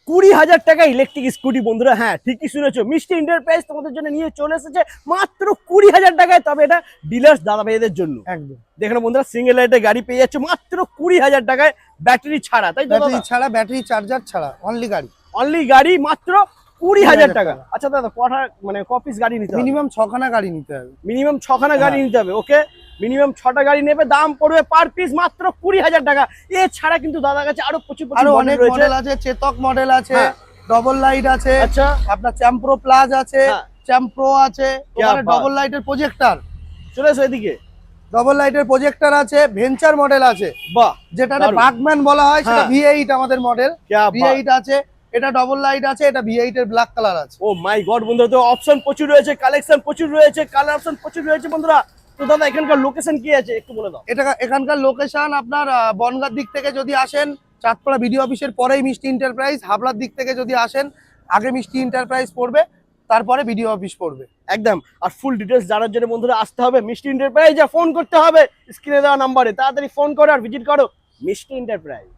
20,000 টাকা electric scooty বন্ধুরা। হ্যাঁ ঠিকই শুনেছো, মিষ্টি এন্টারপ্রাইজ তোমাদের জন্য নিয়ে চলে এসেছে মাত্র 20,000 টাকায়। তবে এটা ডিলার্স দাদা ভাইদের জন্য একদম দেখেন বন্ধুরা, সিঙ্গেল লাইটের গাড়ি পেয়ে যাচ্ছে মাত্র 20,000 টাকায়, ব্যাটারি ছাড়া, তাই তো? ব্যাটারি ছাড়া, ব্যাটারি চার্জার ছাড়া, অনলি গাড়ি। অনলি গাড়ি মাত্র 20,000 টাকা। আচ্ছা দাদা, কটা মানে কপিস গাড়ি নিতে হবে? মিনিমাম 6খানা গাড়ি নিতে হবে। মিনিমাম 6খানা গাড়ি নিতে হবে। ওকে, মিনিমাম 6টা গাড়ি নেবে, দাম পড়বে পার পিস মাত্র 20,000 টাকা। এছাড়া কিন্তু দাদার কাছে আরো প্রচুর আরো অনেক মডেল আছে, চেতক মডেল আছে, ডবল লাইট আছে, আচ্ছা আপনার চ্যাম্প্রো প্লাস আছে, চ্যাম্প্রো আছে, ওখানে বাত। ডবল লাইটের প্রজেক্টর, চলে এসো এদিকে। ডবল লাইটের প্রজেক্টর আছে, ভেঞ্চার মডেল আছে, বাহ, যেটাকে দারুণ। বাগম্যান বলা হয়, সেটা হ্যাঁ। V8 আমাদের মডেল, ক্যা বাত। V8 আছে, এটা ডবল লাইট আছে, এটা V8 এর ব্ল্যাক কালার আছে। ও মাই গড বন্ধুরা, তো অপশন প্রচুর রয়েছে, কালেকশন প্রচুর রয়েছে, কালার অপশন প্রচুর রয়েছে বন্ধুরা। তো দাদা এখানকার লোকেশন কি আছে একটু বলে দাও। এটা এখানকার লোকেশন আপনার বনগাঁর দিক থেকে যদি আসেন, চাঁদপাড়া বিডিও অফিসের পরেই মিষ্টি এন্টারপ্রাইজ। হাবড়ার দিক থেকে যদি আসেন, আগে মিষ্টি এন্টারপ্রাইজ পড়বে, তারপরে বিডিও অফিস পড়বে। একদম। আর ফুল ডিটেলস জানার জন্য বন্ধুরা আসতে হবে মিষ্টি এন্টারপ্রাইজে, ফোন করতে হবে স্ক্রিনে দেওয়া নাম্বারে। তাড়াতাড়ি ফোন করো আর ভিজিট করো মিষ্টি এন্টারপ্রাইজ।